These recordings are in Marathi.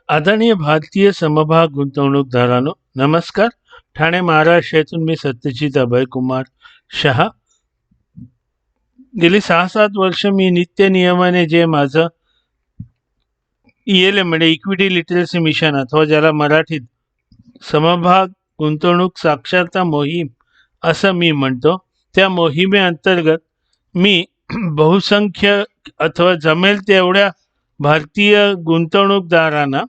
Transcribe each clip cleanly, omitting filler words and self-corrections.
आदरणीय भारतीय समभाग गुंतवणूकदारांनो, नमस्कार. ठाणे महाराष्ट्र येथून मी सत्यजित अभयकुमार शहा. गेली 6-7 वर्ष मी नित्य नियमाने जे माझं ELM म्हणजे इक्विटी लिटरसी मिशन अथवा ज्याला मराठीत समभाग गुंतवणूक साक्षरता मोहीम असं मी म्हणतो, त्या मोहिमेअंतर्गत मी बहुसंख्य अथवा जमेल तेवढ्या भारतीय गुंतवणूकदारांना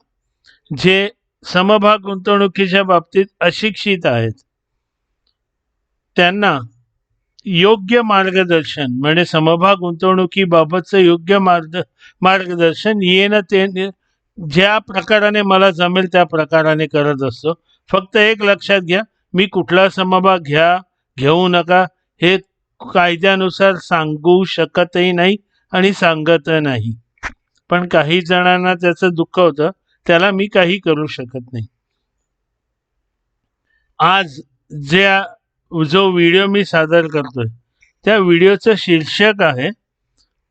जे समभाग गुंतवणुकीच्या बाबतीत अशिक्षित आहेत त्यांना योग्य मार्गदर्शन म्हणजे समभाग गुंतवणुकीबाबतचं योग्य मार्गदर्शन येणं ते ज्या प्रकाराने मला जमेल त्या प्रकाराने करत असतो. फक्त एक लक्षात घ्या, मी कुठला समभाग घेऊ नका हे कायद्यानुसार सांगू शकतही नाही आणि सांगत नाही. पण काही जणांना त्याचं दुःख होतं, त्याला मी काही करू शकत नाही. आज जो व्हिडिओ मी सादर करतोय त्या व्हिडिओचं शीर्षक आहे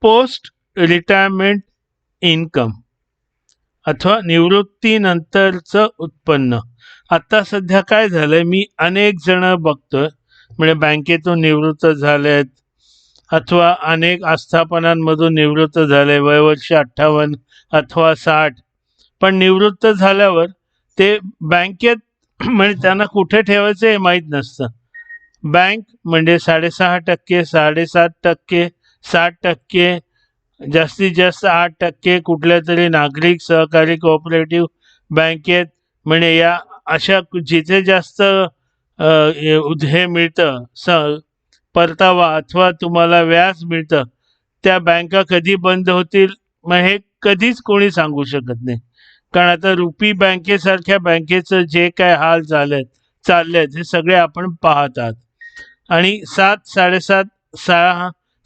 पोस्ट रिटायरमेंट इन्कम अथवा निवृत्तीनंतरचं उत्पन्न. आता सध्या काय झालंय, मी अनेक जण बघतोय म्हणजे बँकेतून निवृत्त झालेत अथवा अनेक आस्थापनांमधून निवृत्त झाले, वयवर्ष 58 अथवा 60. पण निवृत्त झाल्यावर ते बँकेत म्हणजे त्यांना कुठे ठेवायचं हे माहीत नसतं. बँक म्हणजे 6.5%, 7.5%, 60%, जास्तीत जास्त 8%, कुठल्या तरी नागरिक सहकारी कोऑपरेटिव्ह बँकेत म्हणजे या अशा जिथे जास्त हे मिळतं परतावा अथवा तुम्हाला व्याज मिळतं त्या बँका कधी बंद होतील मग हे कधीच कोणी सांगू शकत नाही. कारण आता रुपी बँकेसारख्या बँकेचं जे काय हाल चाललेत हे सगळे आपण पाहत आहात. आणि 7, 7.5,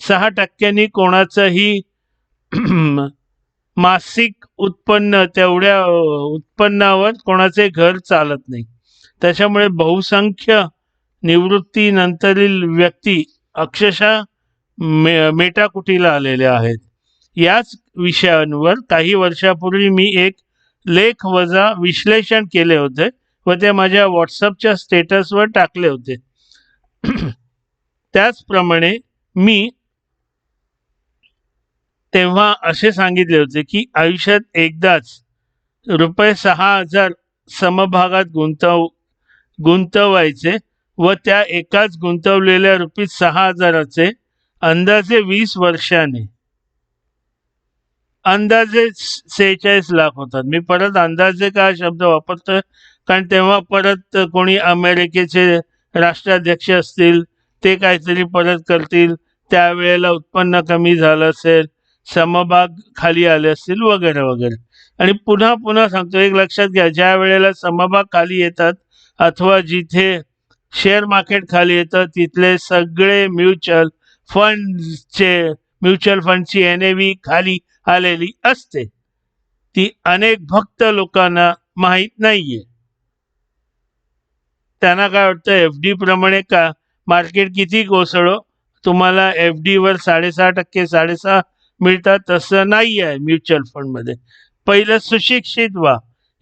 6% कोणाचंही मासिक उत्पन्न तेवढ्या उत्पन्नावर कोणाचे घर चालत नाही. त्याच्यामुळे बहुसंख्य निवृत्तीनंतरील व्यक्ती अक्षरशः मेटाकुटीला आलेल्या आहेत. याच विषयांवर काही वर्षापूर्वी मी एक लेख वजा विश्लेषण केले होते व ते माझ्या व्हॉट्सअपच्या स्टेटसवर टाकले होते. त्याचप्रमाणे मी तेव्हा असे सांगितले होते की आयुष्यात एकदाच ₹6,000 समभागात गुंतवायचे व त्या एकाच गुंतवलेल्या ₹6,000चे अंदाजे 20 वर्षाने अंदाजे 46 लाख होतात. मी परत अंदाजे का शब्द वापरतोय कारण तेव्हा परत कोणी अमेरिकेचे राष्ट्राध्यक्ष असतील ते काहीतरी परत करतील, त्यावेळेला उत्पन्न कमी झालं असेल, समभाग खाली आले असतील वगैरे वगैरे. आणि पुन्हा सांगतो, एक लक्षात घ्या, ज्या वेळेला समभाग खाली येतात अथवा जिथे शेअर मार्केट खाली येतं तिथले सगळे म्युच्युअल फंडची NAV खाली आलेली असते. ती अनेक भक्त लोकांना माहीत नाहीये. त्यांना काय वाटतं FD प्रमाणे का मार्केट किती कोसळो तुम्हाला FD वर 6.5%, 6.5 मिळतात, तसं नाही आहे. म्युच्युअल फंडमध्ये पहिलं सुशिक्षित व्हा,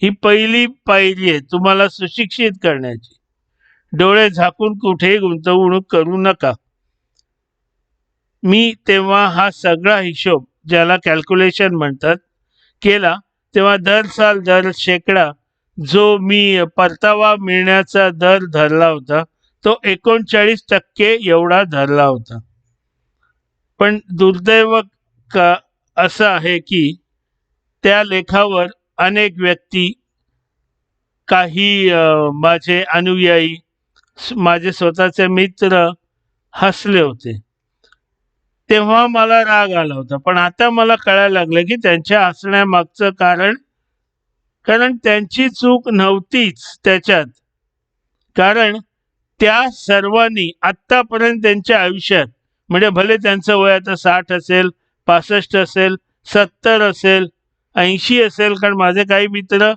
ही पहिली पायरी आहे तुम्हाला सुशिक्षित करण्याची. डोळे झाकून कुठेही गुंतवणूक करू नका. मी तेव्हा हा सगळा हिशोब ज्याला कॅल्क्युलेशन म्हणतात केला तेव्हा दर शेकडा जो मी परतावा मिळण्याचा दर धरला होता तो 39% एवढा धरला होता. पण दुर्दैव असं आहे की त्या लेखावर अनेक व्यक्ती, काही माझे अनुयायी, माझे स्वतःचे मित्र हसले होते. तेव्हा मला राग आला होता. पण आता मला कळायला लागलं की त्यांच्या हसण्यामागचं कारण त्यांची चूक नव्हतीच त्याच्यात. कारण त्या सर्वांनी आत्तापर्यंत त्यांच्या आयुष्यात म्हणजे भले त्यांचं वय आता 60 असेल, 65 असेल, 70 असेल, 80 असेल, कारण माझे काही मित्र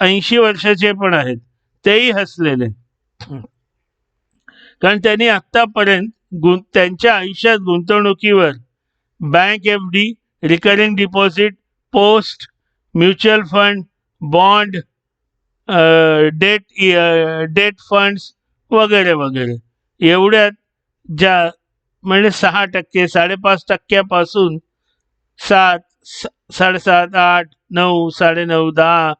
80 वर्षाचे पण आहेत, तेही हसलेले. कारण त्यांनी आत्तापर्यंत त्यांच्या आयुष्यात गुंतवणुकीवर bank FD, recurring deposit, post, mutual fund bond, date funds वगैरे वगैरे. एवढ्यात ज्या म्हणजे 6%, 5.5%पासून 7, 7.5, 8, 9, 9.5, 10,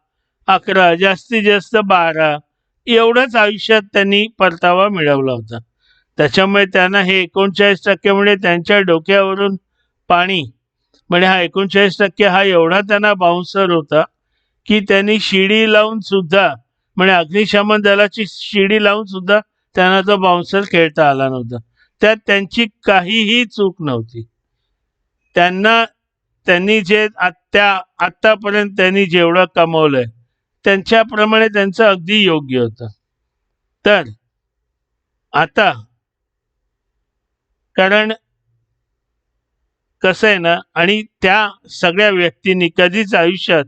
11, जास्तीत जास्त 12 एवढंच आयुष्यात त्यांनी परतावा मिळवला होता. त्याच्यामुळे त्यांना हे 39% म्हणजे त्यांच्या डोक्यावरून पाणी, म्हणजे हा 39% हा एवढा त्यांना बाउन्सर होता की त्यांनी शिडी लावून सुद्धा, म्हणजे अग्निशमन दलाची शिडी लावून सुद्धा त्यांना तो बाउन्सर खेळता आला नव्हता. त्यात त्यांची काहीही चूक नव्हती. त्यांनी जे आत्तापर्यंत त्यांनी जेवढं कमवलंय त्यांच्याप्रमाणे त्यांचं अगदी योग्य होतं. तर आता कारण कसं आहे ना, आणि त्या सगळ्या व्यक्तींनी कधीच आयुष्यात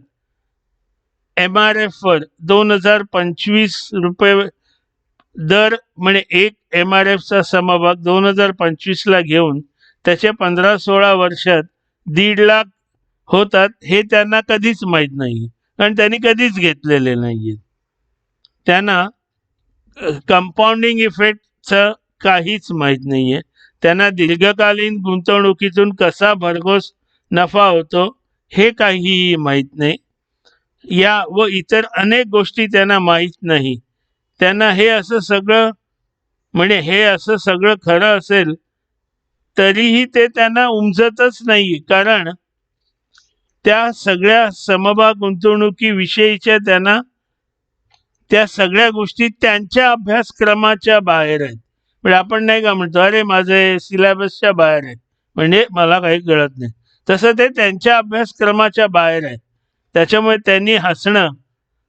MRF वर 2025 रुपये दर, म्हणजे एक MRFचा समभाग 2025 ला घेऊन त्याचे 15-16 वर्षात 1.5 लाख होतात हे त्यांना कधीच माहीत नाही, कारण त्यांनी कधीच घेतलेले नाहीये. त्यांना कंपाऊंडिंग इफेक्टचं काहीच माहीत नाहीये. त्यांना दीर्घकालीन गुंतवणुकीतून कसा भरघोस नफा होतो हे काहीही माहीत नाही. या व इतर अनेक गोष्टी त्यांना माहीत नाही. त्यांना हे असं सगळं, म्हणजे हे असं सगळं खरं असेल तरीही ते त्यांना उमजतच नाही, कारण त्या सगळ्या समभाग गुंतवणुकीविषयीच्या त्यांना त्या सगळ्या गोष्टी त्यांच्या अभ्यासक्रमाच्या बाहेर आहेत. म्हणजे आपण नाही का म्हणतो, अरे माझे सिलेबसच्या बाहेर आहे, म्हणजे मला काही कळत नाही, तसं ते त्यांच्या अभ्यासक्रमाच्या बाहेर आहे. त्याच्यामुळे त्यांनी हसणं,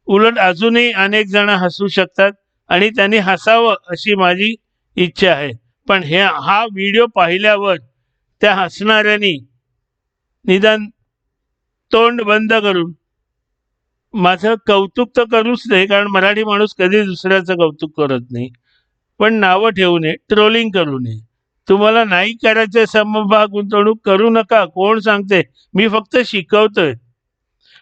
उलट अजूनही अनेक जण हसू शकतात आणि त्यांनी हसावं अशी माझी इच्छा आहे. पण हा व्हिडिओ पाहिल्यावर त्या हसणाऱ्यांनी निदान तोंड बंद करून माझं कौतुक तर करूच नाही, कारण मराठी माणूस कधी दुसऱ्याचं कौतुक करत नाही, पण नावं ठेवू नये, ट्रोलिंग करू नये. तुम्हाला नाही करायचं समभाग गुंतवणूक करू नका. कोण सांगते? मी फक्त शिकवतोय.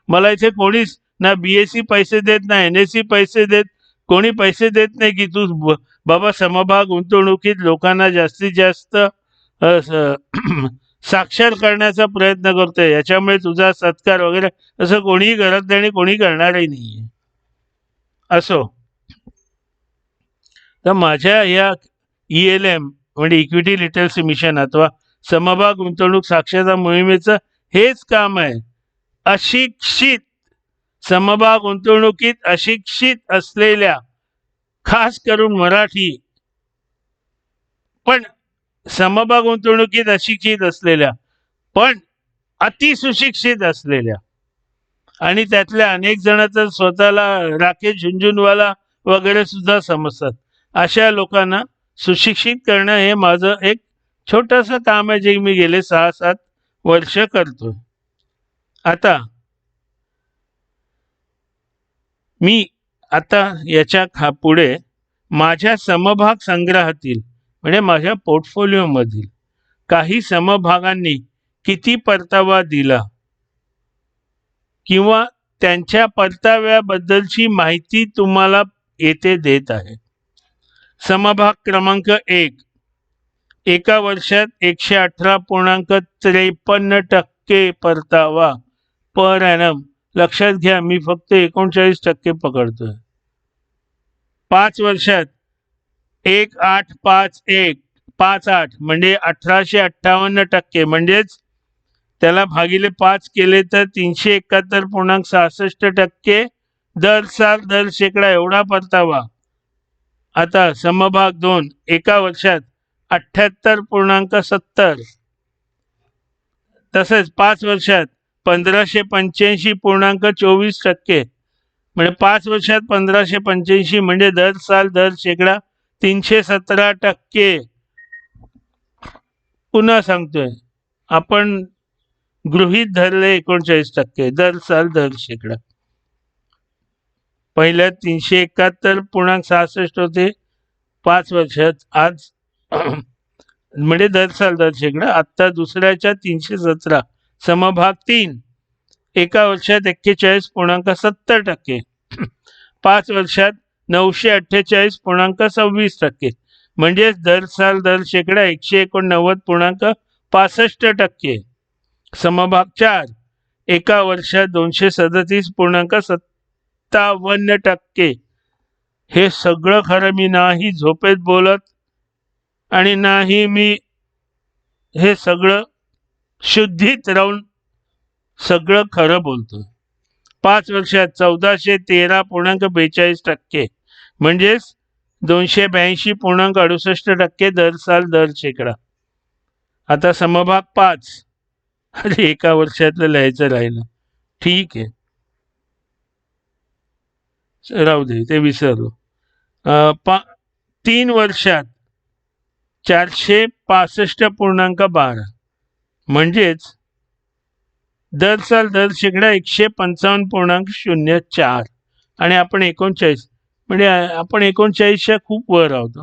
मला इथे कोणीच ना BSc पैसे देत, ना NSC पैसे देत, कोणी पैसे देत नाही की तू बाबा समभाग गुंतवणुकीत लोकांना जास्तीत जास्त साक्षर करण्याचा प्रयत्न करतोय, याच्यामुळे तुझा सत्कार वगैरे असं कोणीही करत नाही आणि कोणी करणारही नाहीये. असो, तर माझ्या या ELM म्हणजे इक्विटी लिटरसी मिशन अथवा समभाग गुंतवणूक साक्षरता मोहिमेचं हेच काम आहे. अशिक्षित समभाग गुंतवणुकीत अशिक्षित असलेल्या, खास करून मराठी पण समभाग गुंतवणुकीत अशिक्षित असलेल्या पण अतिसुशिक्षित असलेल्या, आणि त्यातल्या अनेक जण तर स्वतःला राकेश झुंझुनवाला वगैरे सुद्धा समजतात, अशा लोकांना सुशिक्षित करणं हे माझं एक छोटंसं काम आहे, जे मी गेले 6-7 वर्ष करतो. आता मी याच्या पुढे माझ्या समभाग संग्रहातील, म्हणजे माझ्या पोर्टफोलिओ मधील काही समभागांनी किती परतावा दिला किंवा त्यांच्या परताव्याबद्दलची माहिती तुम्हाला येथे देत आहे. समभाग क्रमांक 1, एका वर्षात 118.53% परतावा पर ॲनम. लक्षात घ्या, मी फक्त 39% पकडतोय. 5 वर्षात 1858 म्हणजे 1858%, म्हणजेच त्याला भागिले 5 केले तर 371.66% दर साल, दर शेकडा एवढा परतावा. आता समभाग 2, एका वर्षात 78.70, तसेच 5 वर्षात 1585.24%, म्हणजे 5 वर्षात 1585 म्हणजे दर साल, दर शेकडा 317%. पुन्हा सांगतोय, आपण गृहीत धरले 39% दर साल, दर शेकडा. पहिल्या 371.66 होते 5 वर्षात, आज म्हणजे दर साल, दर शेकडा. आत्ता दुसऱ्याच्या 317. समभाग 3, एका वर्षात 41.70%, 5 वर्षात 948.26%, म्हणजेच दर साल दर शेकडा 189.65%. समभाग 4 एका वर्षात 237.57%. हे सगळं खरं, मी नाही झोपेत बोलत आणि नाही मी हे सगळं शुद्धीत राहून सगळं खरं बोलतो. 5 वर्षात 1413.42%, म्हणजेच 282.68% दर साल दर शेकडा. आता समभाग 5, अरे एका वर्षातलं लिहायचं राहिलं, ठीक आहे, राहू दे, ते विसरलो. 3 वर्षात 465.12, म्हणजेच दर साल दर शेकडा 155.04, आणि आपण 39, म्हणजे आपण 39च्या खूप वर आहोत.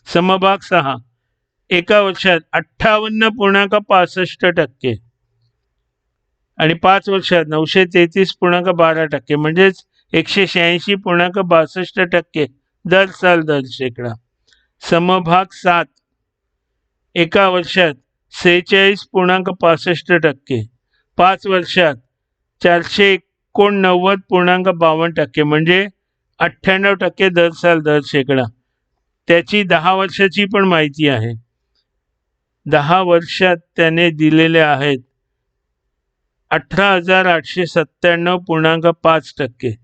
समभाग 6 एका वर्षात 58.65%, आणि 5 वर्षात 933.12%, म्हणजेच 186.62% दर साल दर शेकडा. समभाग 7 एका वर्षात 46.65%, 5 वर्षात 489.52%, म्हणजे 98% दर साल दर शेकडा. त्याची 10 वर्षाची पण माहिती आहे. 10 वर्षात त्याने दिलेले आहेत 18,897.5%,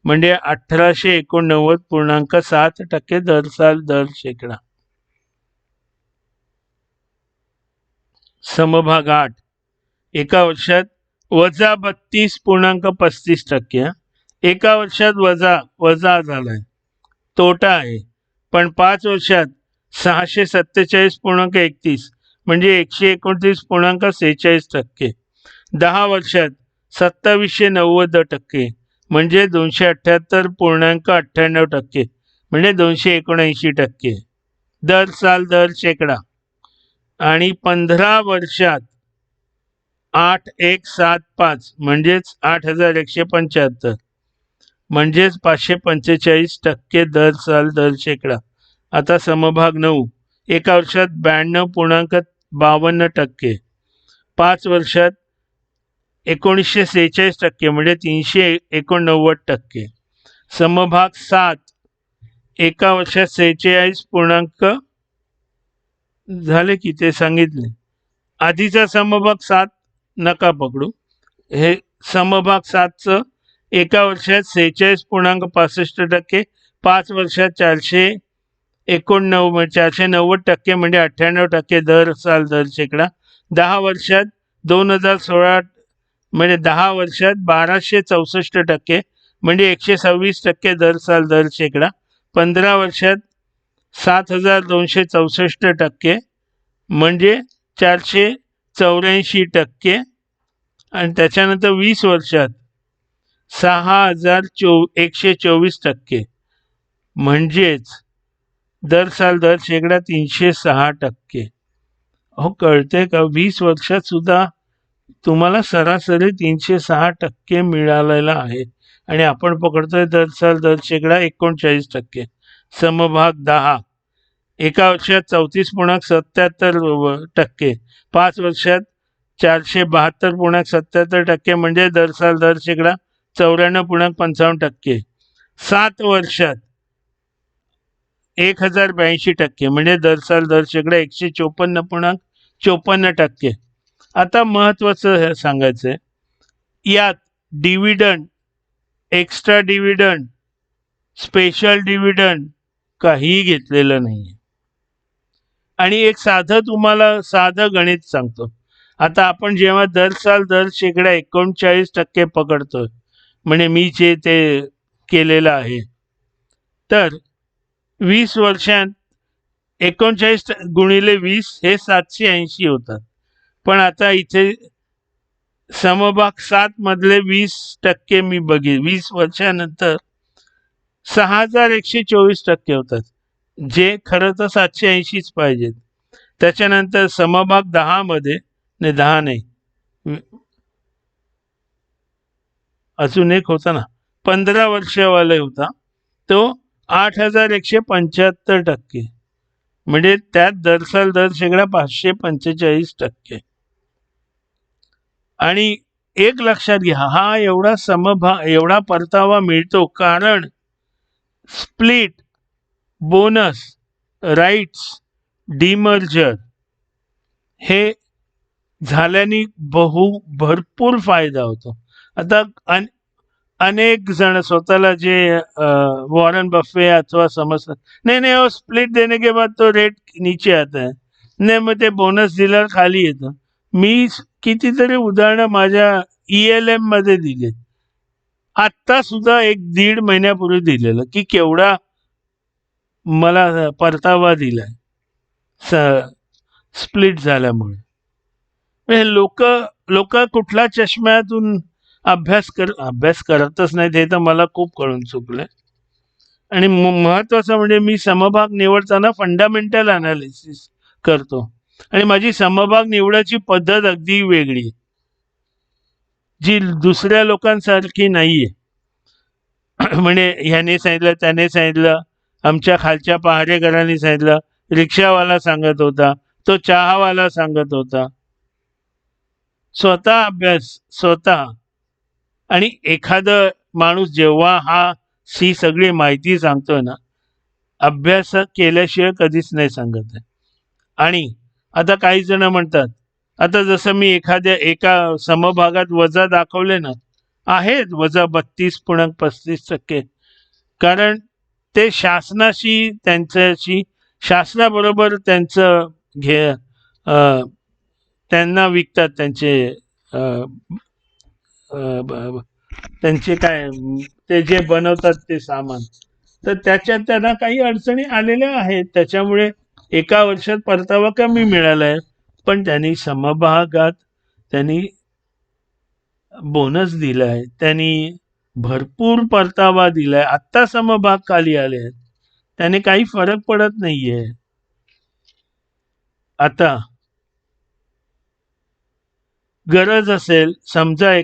म्हणजे 1889.7% दर साल दर शेकडा. समभाग 8 एका वर्षात -32.35%, एका वर्षात वजा झालाय, तोटा आहे. पण 5 वर्षात 647.31, म्हणजे 129.46%, 10 वर्षात 2790%, म्हणजे 278.98%, म्हणजे 279% दर साल दर शेकडा. आणि 15 वर्षात 8175, म्हणजेच 8175, म्हणजेच 545% दर साल दर शेकडा. आता समभाग 9 एका वर्षात 92.52%, 5 वर्षात 1946%, म्हणजे 389%. समभाग 7 एका वर्षात 46 झाले की ते सांगितले. आधीचा समभाग 7 नका पकडू, हे समभाग 7चं एका वर्षात 46.65%, 5 वर्षात 490%, म्हणजे 98% दर साल दर शेकडा. 10 वर्षात 2016, म्हणजे 10 वर्षात 1264%, म्हणजे 126% दर साल दर शेकडा. 15 वर्षात 7264%, म्हणजे 484%, आणि त्याच्यानंतर 20 वर्षात 6124%, म्हणजेच दर साल दर शेकडा 306%. हो, कळते का? 20 वर्षात सुद्धा तुम्हाला सरासरी 306% मिळालेला आहे, आणि आपण पकडतोय दर साल दर शेकडा 39%. समभाग 10 एका वर्षात 34.77%, 5 वर्षात 472.77%, म्हणजे दर साल दर शेकडा 94.55%. 7 वर्षात 1082%, म्हणजे दर साल दर शेकडा 154.54%. आता महत्वाचं सांगायचं आहे, यात dividend, extra dividend, special dividend काहीही घेतलेलं नाही. आणि एक तुम्हाला साधं गणित सांगतो. आता आपण जेव्हा दर साल दर शेकडा 39% पकडतोय, म्हणजे मी जे ते केलेलं आहे, तर 20 वर्षांत 39 गुणिले 20 हे 780 होतात. पण आता इथे समभाग 7 मधले 20% मी 20 वर्षानंतर 6124% होतात, जे खरं तर 780च पाहिजेत. त्याच्यानंतर समभाग 10 मध्ये, 10 नाही, अजून एक होता ना 15 वर्षावाला होता तो 8,175%, म्हणजे त्यात दरसाल दर शेकडा 545%. आणि एक लक्षात घ्या, हा एवढा परतावा मिळतो कारण स्प्लिट, बोनस, राईट्स, डिमर्जर हे झाल्याने भरपूर फायदा होतो. आता अनेक जण स्वतःला जे वॉरेन बफे अथवा समजतात, नहीं स्प्लिट देने के बाद तो रेट नीचे आता है, नाही मग ते बोनस दिल्यावर खाली येतं. मी कितीतरी उदाहरणं माझ्या ELM मध्ये दिले. आत्ता सुद्धा 1-1.5 महिन्यापूर्वी दिलेलं की केवढा मला परतावा दिलाय स्प्लिट झाल्यामुळे. लोक कुठल्या चष्म्यातून अभ्यास करतच नाहीत, हे तर मला खूप कळून चुकलंय. आणि महत्वाचं म्हणजे मी समभाग निवडताना फंडामेंटल अनालिसिस करतो आणि माझी समभाग निवडायची पद्धत अगदी वेगळी, जी दुसऱ्या लोकांसारखी नाहीये. म्हणजे ह्याने सांगितलं, त्याने सांगितलं, आमच्या खालच्या पहारेकरांनी सांगितलं, रिक्षावाला सांगत होता, तो चहावाला सांगत होता. स्वतः अभ्यास, स्वतः. आणि एखादं माणूस जेव्हा ही सगळी माहिती सांगतोय ना, अभ्यास केल्याशिवाय कधीच नाही सांगत आहे. आणि आता काही जण म्हणतात, आता जसं मी एका समभागात वजा दाखवले ना, आहेत वजा 32.35%, कारण ते शासनाबरोबर त्यांचं त्यांना विकतात त्यांचे काय ते जे बनवतात ते सामान, तर त्याच्यात त्यांना काही अडचणी आलेल्या आहेत, त्याच्यामुळे एका वर्षात परतावा कमी मिळालाय. पण त्यांनी समभागात त्यांनी बोनस दिलाय, त्यांनी भरपूर परतावा दिलाय, आत्ता समभाग खाली आले आहेत, त्याने काही फरक पडत नाहीये. आता गरज असेल, समजा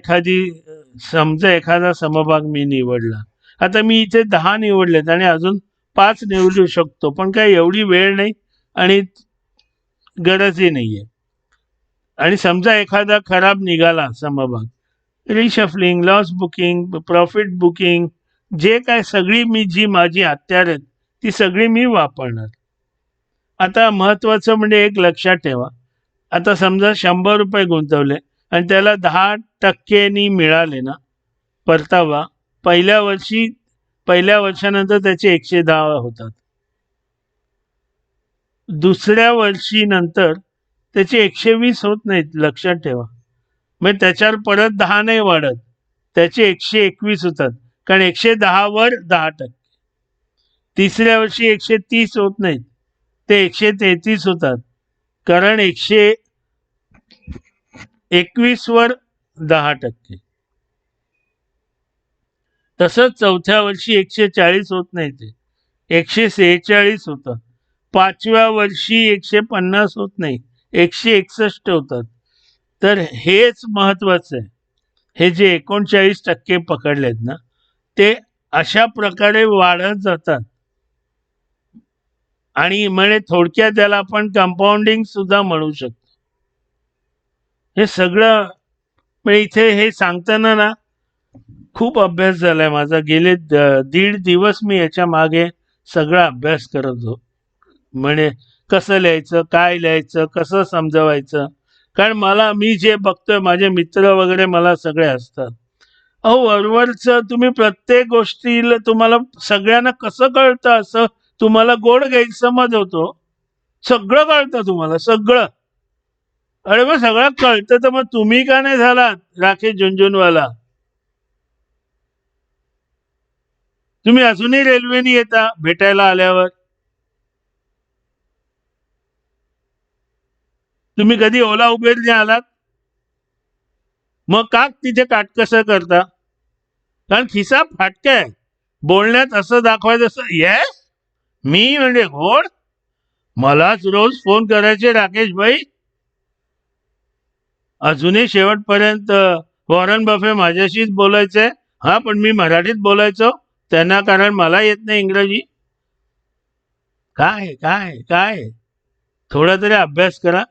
एखादा समभाग मी निवडला, आता मी इथे 10 निवडलेत आणि अजून 5 निवडू शकतो, पण काय एवढी वेळ नाही आणि गरजही नाहीये. आणि समजा एखादा खराब निघाला समभाग, reshuffling, loss booking, profit booking, जे काय सगळी जी माझी हत्यार आहेत ती सगळी मी वापरणार. आता महत्वाचं म्हणजे एक लक्षात ठेवा, आता समजा 100 रुपये गुंतवले आणि त्याला 10% मिळाले ना परतावा, पहिल्या वर्षानंतर त्याचे 110 होतात, दुसऱ्या वर्षी नंतर त्याचे 120 होत नाहीत, लक्षात ठेवा. मग त्याच्यावर परत 10 नाही वाढत, त्याचे 121 होतात, कारण 110 वर 10%. तिसऱ्या वर्षी 130 होत नाहीत, ते 133 होतात, कारण 121 वर 10%. तसंच चौथ्या वर्षी 140 होत नाही, ते 146 होतात. 5व्या वर्षी 150 होत नाही, 161 होतात. तर हेच महत्वाचं आहे. हे जे 39% पकडलेत ना, ते अशा प्रकारे वाढत जातात. आणि म्हणजे थोडक्यात त्याला आपण कंपाऊंडिंग सुद्धा म्हणू शकतो. हे सगळं म्हणजे इथे हे सांगताना ना खूप अभ्यास झालाय माझा. गेले 1.5 दिवस मी याच्या मागे सगळा अभ्यास करत होतो. म्हणजे कसं लिहायचं, काय लिहायचं, कसं समजवायचं. कारण मी जे बघतोय, माझे मित्र वगैरे मला सगळे असतात, अहो वरवरचं तुम्ही प्रत्येक गोष्टीला तुम्हाला सगळ्यांना कसं कळतं असं तुम्हाला गोड गैरसमज होतो. सगळं कळतं तुम्हाला, सगळं. अरे मग सगळं कळतं तर मग तुम्ही का नाही झालात राकेश झुनझुनवाला? तुम्ही अजूनही रेल्वेने येता भेटायला आल्यावर. तुम्ही कधी ओला उबेरने आलात? मग का तिथे काटकसं करता? कारण खिसा फाटकाय. बोलण्यात असं दाखवायचं असं येस मी म्हणजे गोड, मलाच रोज फोन करायचे राकेश भाई. अजूनही शेवटपर्यंत वॉरेन बफे माझ्याशीच बोलायचंय हा, पण मी मराठीत बोलायचो त्यांना, कारण मला येत नाही इंग्रजी. काय काय काय थोडा तरी अभ्यास करा.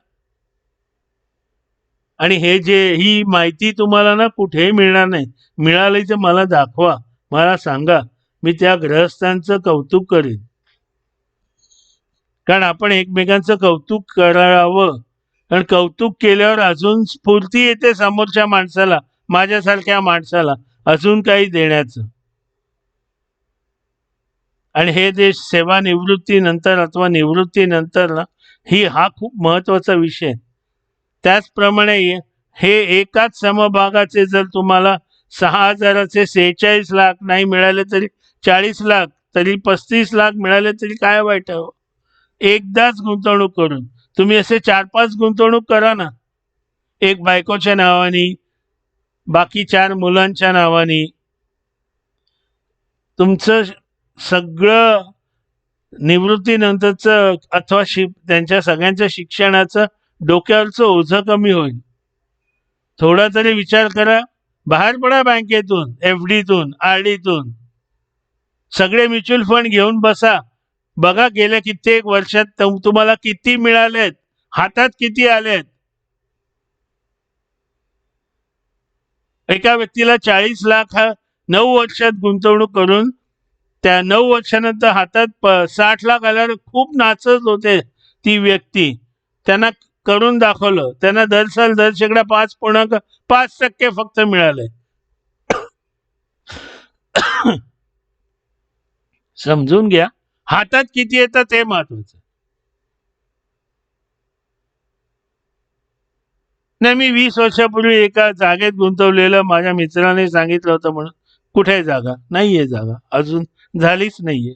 आणि हे जे ही माहिती तुम्हाला ना कुठेही मिळणार नाही. मिळाली तर मला दाखवा, मला सांगा, मी त्या ग्रहस्थांचं कौतुक करीन. कारण आपण एकमेकांचं कौतुक करावं, कारण कौतुक केल्यावर अजून स्फूर्ती येते समोरच्या माणसाला, माझ्यासारख्या माणसाला अजून काही देण्याचं. आणि हे जे सेवानिवृत्तीनंतर अथवा निवृत्तीनंतर ना, हा खूप महत्वाचा विषय. त्याचप्रमाणे हे एकाच समभागाचे जर तुम्हाला 6,000चे 46 लाख नाही मिळाले तरी 40 लाख, तरी 35 लाख मिळाले तरी काय वाईट आहे? एकदाच गुंतवणूक करून तुम्ही असे 4-5 गुंतवणूक करा ना. एक बायकोच्या नावानी, बाकी 4 मुलांच्या नावानी. तुमचं सगळं निवृत्तीनंतरचं अथवा त्यांच्या सगळ्यांच्या शिक्षणाचं डोक्यावरचं ओझं कमी होईल. थोडा तरी विचार करा. बाहेर पडा बँकेतून, FDतून, RDतून. सगळे म्युच्युअल फंड घेऊन बसा. बघा गेल्या कित्येक वर्षात तुम्हाला किती मिळालेत, हातात किती आलेत. एका व्यक्तीला 40 लाख 9 वर्षात गुंतवणूक करून त्या 9 वर्षानंतर हातात 60 लाख आल्यावर खूप नाचत होते ती व्यक्ती. त्यांना करून दाखवलं. त्यांना दर शेकडा 5.5% फक्त मिळाले. समजून घ्या, हातात किती येतात हे महत्वाचं. नाही, मी 20 वर्षापूर्वी एका जागेत गुंतवलेलं माझ्या मित्राने सांगितलं होतं म्हणून. कुठे जागा नाहीये, जागा अजून झालीच नाहीये.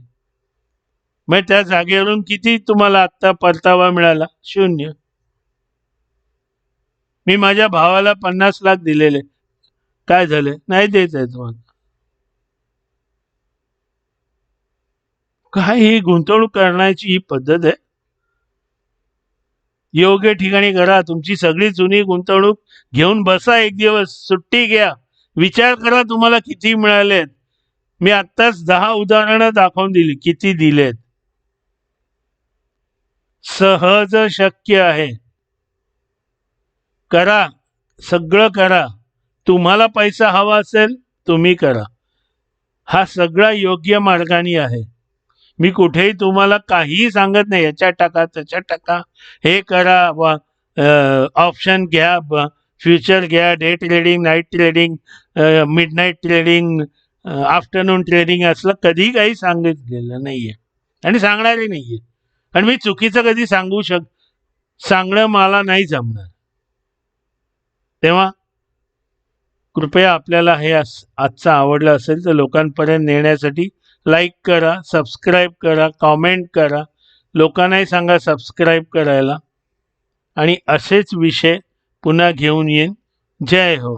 मग त्या जागेवरून किती तुम्हाला आता परतावा मिळाला? 0. मी माझ्या भावाला 50 लाख दिलेले, काय झाले? नाही देत आहे तुम्हाला. काय ही गुंतवणूक करण्याची ही पद्धत आहे? योग्य ठिकाणी करा. तुमची सगळी जुनी गुंतवणूक घेऊन बसा, एक दिवस सुट्टी घ्या, विचार करा तुम्हाला किती मिळालेत. मी आत्ताच 10 उदाहरणं दाखवून दिली, किती दिलेत. सहज शक्य आहे. करा, सगळं करा. तुम्हाला पैसा हवा असेल तुम्ही करा. हा सगळा योग्य मार्गाने आहे. मी कुठेही तुम्हाला काहीही सांगत नाही, याच्यात टाका, त्याच्यात टाका, हे करा, ऑप्शन घ्या, फ्युचर घ्या, day trading, night trading, midnight trading, afternoon trading, असलं कधी काही सांगितलेलं नाहीये आणि सांगणारही नाहीये. आणि मी चुकीचं कधी सांगणं मला नाही जमणार. तेव्हा कृपया आपल्याला हे आजचं आवडलं असेल तर लोकांपर्यंत नेण्यासाठी लाईक करा, सबस्क्राईब करा, कॉमेंट करा. लोकांनाही सांगा सबस्क्राईब करायला. आणि असेच विषय पुन्हा घेऊन येईन. जय हो.